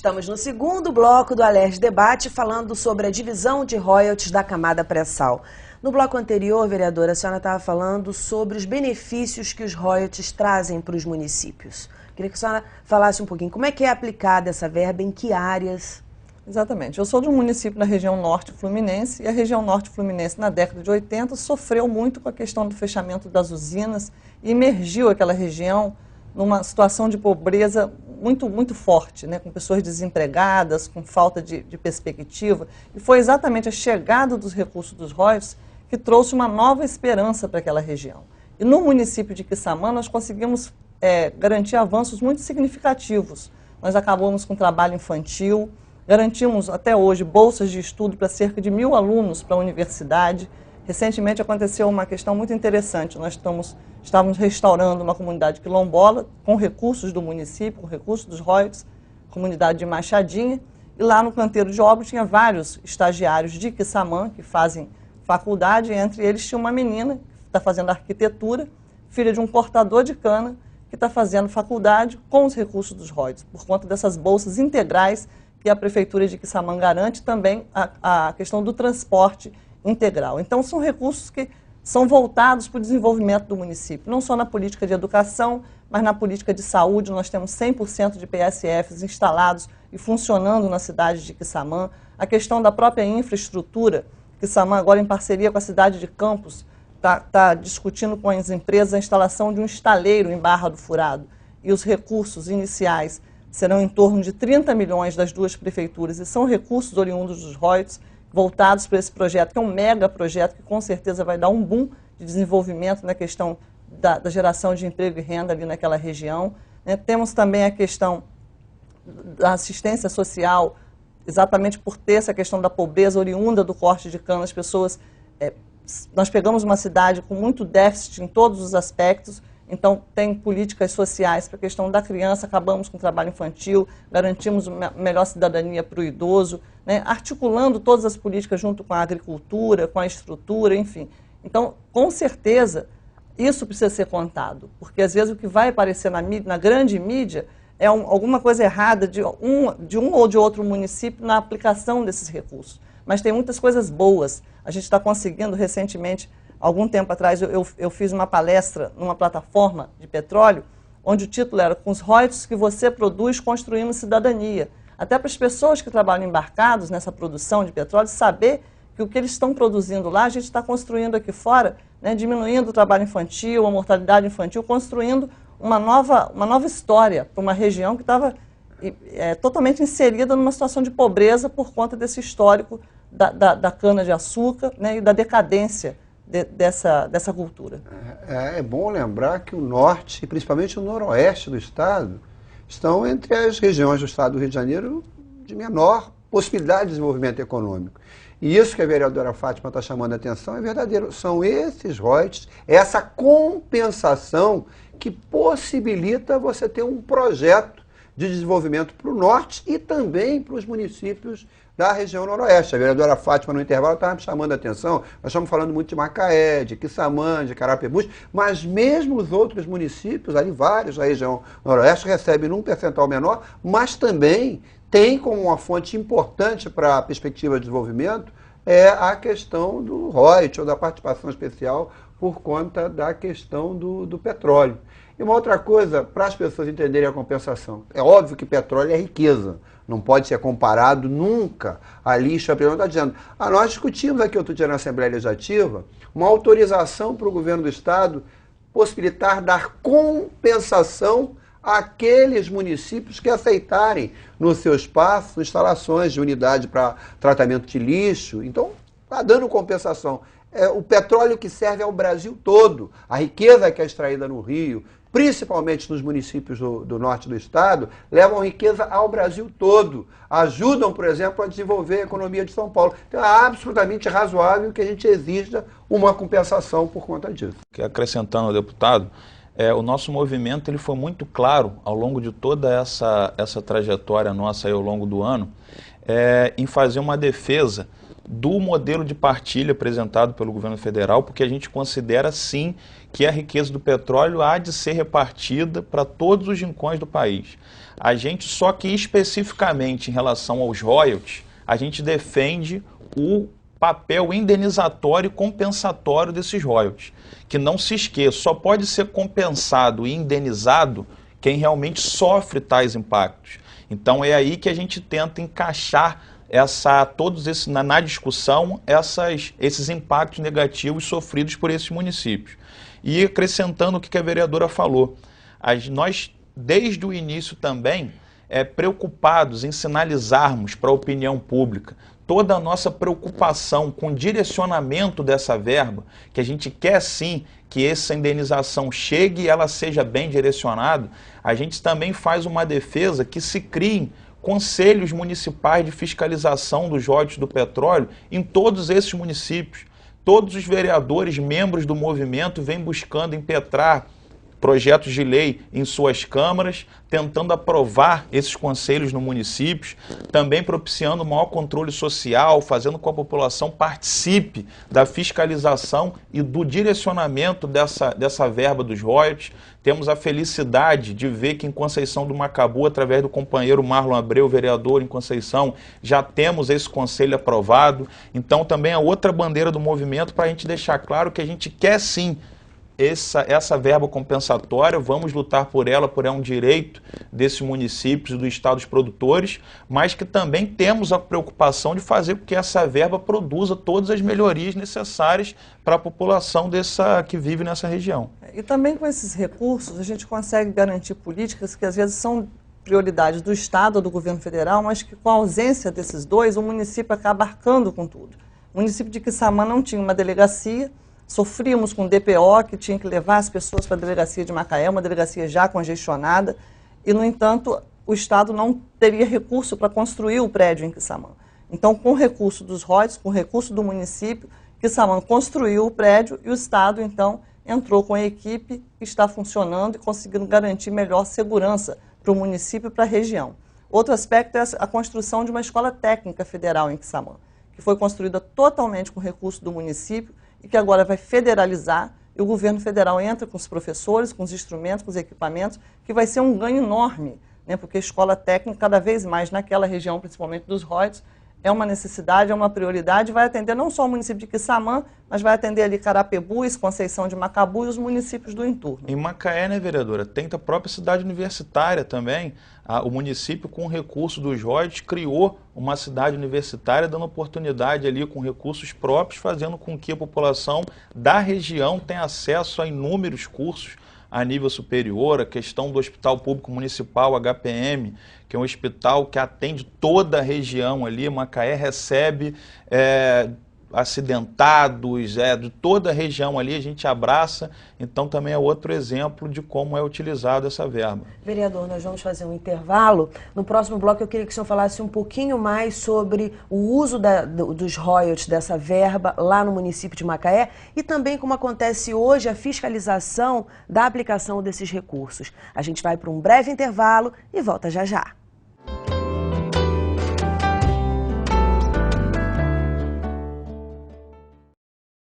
Estamos no segundo bloco do Alerj Debate, falando sobre a divisão de royalties da camada pré-sal. No bloco anterior, vereadora, a senhora estava falando sobre os benefícios que os royalties trazem para os municípios. Queria que a senhora falasse um pouquinho como é que é aplicada essa verba, em que áreas? Exatamente. Eu sou de um município da região norte fluminense, e a região norte fluminense, na década de 80, sofreu muito com a questão do fechamento das usinas e emergiu aquela região numa situação de pobreza muito forte, né, com pessoas desempregadas, com falta de perspectiva. E foi exatamente a chegada dos recursos dos royalties que trouxe uma nova esperança para aquela região. E no município de Quissamã, nós conseguimos garantir avanços muito significativos. Nós acabamos com o trabalho infantil, garantimos até hoje bolsas de estudo para cerca de 1.000 alunos para a universidade. Recentemente aconteceu uma questão muito interessante. Nós estávamos restaurando uma comunidade quilombola com recursos do município, com recursos dos royalties, comunidade de Machadinha, e lá no canteiro de obra tinha vários estagiários de Quissamã que fazem faculdade, e entre eles tinha uma menina que está fazendo arquitetura, filha de um cortador de cana, que está fazendo faculdade com os recursos dos royalties, por conta dessas bolsas integrais que a Prefeitura de Quissamã garante, também a questão do transporte integral. Então, são recursos que são voltados para o desenvolvimento do município, não só na política de educação, mas na política de saúde. Nós temos 100% de PSFs instalados e funcionando na cidade de Quissamã. A questão da própria infraestrutura, Quissamã, agora em parceria com a cidade de Campos, está discutindo com as empresas a instalação de um estaleiro em Barra do Furado. E os recursos iniciais serão em torno de 30 milhões das duas prefeituras, e são recursos oriundos dos royalties, voltados para esse projeto, que é um mega projeto que com certeza vai dar um boom de desenvolvimento na questão da geração de emprego e renda ali naquela região. Né? Temos também a questão da assistência social, exatamente por ter essa questão da pobreza oriunda do corte de cana. As pessoas, nós pegamos uma cidade com muito déficit em todos os aspectos, então tem políticas sociais para a questão da criança, acabamos com o trabalho infantil, garantimos uma melhor cidadania para o idoso, né, articulando todas as políticas junto com a agricultura, com a estrutura, enfim. Então, com certeza, isso precisa ser contado, porque às vezes o que vai aparecer na grande mídia é alguma coisa errada de um ou de outro município na aplicação desses recursos. Mas tem muitas coisas boas. A gente está conseguindo recentemente. Algum tempo atrás eu fiz uma palestra numa plataforma de petróleo, onde o título era "Com os royalties que você produz, construímos cidadania". Até para as pessoas que trabalham embarcados nessa produção de petróleo saber que o que eles estão produzindo lá, a gente está construindo aqui fora, né, diminuindo o trabalho infantil, a mortalidade infantil, construindo uma nova história para uma região que estava totalmente inserida numa situação de pobreza por conta desse histórico da cana-de-açúcar, né, e da decadência dessa cultura. É bom lembrar que o norte, e principalmente o noroeste do estado, estão entre as regiões do estado do Rio de Janeiro de menor possibilidade de desenvolvimento econômico. E isso que a vereadora Fátima está chamando a atenção é verdadeiro. São esses royalties, essa compensação que possibilita você ter um projeto de desenvolvimento para o norte e também para os municípios da região noroeste. A vereadora Fátima, no intervalo, estava me chamando a atenção. Nós estamos falando muito de Macaé, de Quissamã, de Carapebus, mas mesmo os outros municípios, ali vários da região noroeste, recebem num percentual menor, mas também tem como uma fonte importante para a perspectiva de desenvolvimento a questão do royalties ou da participação especial por conta da questão do petróleo. E uma outra coisa, para as pessoas entenderem a compensação, é óbvio que petróleo é riqueza, não pode ser comparado nunca a lixo, a não está dizendo. Nós discutimos aqui outro dia na Assembleia Legislativa uma autorização para o governo do Estado possibilitar dar compensação àqueles municípios que aceitarem no seu espaço instalações de unidade para tratamento de lixo. Então, está dando compensação. O petróleo que serve ao Brasil todo, a riqueza que é extraída no Rio, principalmente nos municípios do norte do estado, levam riqueza ao Brasil todo. Ajudam, por exemplo, a desenvolver a economia de São Paulo. Então é absolutamente razoável que a gente exija uma compensação por conta disso. Acrescentando ao deputado, o nosso movimento ele foi muito claro ao longo de toda essa trajetória nossa aí ao longo do ano, em fazer uma defesa do modelo de partilha apresentado pelo governo federal, porque a gente considera sim que a riqueza do petróleo há de ser repartida para todos os rincões do país. A gente, só que especificamente em relação aos royalties, a gente defende o papel indenizatório e compensatório desses royalties. Que não se esqueça, só pode ser compensado e indenizado quem realmente sofre tais impactos. Então é aí que a gente tenta encaixar na discussão esses impactos negativos sofridos por esses municípios. E acrescentando o que a vereadora falou, nós desde o início também preocupados em sinalizarmos para a opinião pública toda a nossa preocupação com o direcionamento dessa verba, que a gente quer sim que essa indenização chegue e ela seja bem direcionada. A gente também faz uma defesa que se criem conselhos municipais de fiscalização dos royalties do petróleo em todos esses municípios. Todos os vereadores, membros do movimento, vêm buscando impetrar projetos de lei em suas câmaras, tentando aprovar esses conselhos no município, também propiciando maior controle social, fazendo com que a população participe da fiscalização e do direcionamento dessa verba dos royalties. Temos a felicidade de ver que em Conceição do Macabu, através do companheiro Marlon Abreu, vereador em Conceição, já temos esse conselho aprovado. Então também é outra bandeira do movimento para a gente deixar claro que a gente quer sim essa verba compensatória, vamos lutar por ela um direito desses municípios, do estado dos produtores, mas que também temos a preocupação de fazer com que essa verba produza todas as melhorias necessárias para a população que vive nessa região. E também com esses recursos a gente consegue garantir políticas que às vezes são prioridades do Estado ou do governo federal, mas que com a ausência desses dois, o município acaba arcando com tudo. O município de Quissamã não tinha uma delegacia, sofríamos com o DPO, que tinha que levar as pessoas para a delegacia de Macaé, uma delegacia já congestionada, e, no entanto, o Estado não teria recurso para construir o prédio em Quissamã. Então, com o recurso dos royalties, com o recurso do município, Quissamã construiu o prédio e o Estado, então, entrou com a equipe que está funcionando e conseguindo garantir melhor segurança para o município e para a região. Outro aspecto é a construção de uma escola técnica federal em Quissamã, que foi construída totalmente com recurso do município, e que agora vai federalizar, e o governo federal entra com os professores, com os instrumentos, com os equipamentos, que vai ser um ganho enorme, né, porque a escola técnica, cada vez mais naquela região, principalmente dos royalties, é uma necessidade, é uma prioridade, vai atender não só o município de Quissamã, mas vai atender ali Carapebus, Conceição de Macabu e os municípios do entorno. Em Macaé, né, vereadora, tem a própria cidade universitária também. O município, com o recurso dos royalties, criou uma cidade universitária, dando oportunidade ali com recursos próprios, fazendo com que a população da região tenha acesso a inúmeros cursos a nível superior. A questão do Hospital Público Municipal, HPM, que é um hospital que atende toda a região ali. Macaé recebe acidentados, de toda a região ali, a gente abraça. Então também é outro exemplo de como é utilizada essa verba. Vereador, nós vamos fazer um intervalo. No próximo bloco eu queria que o senhor falasse um pouquinho mais sobre o uso dos royalties dessa verba lá no município de Macaé e também como acontece hoje a fiscalização da aplicação desses recursos. A gente vai para um breve intervalo e volta já já.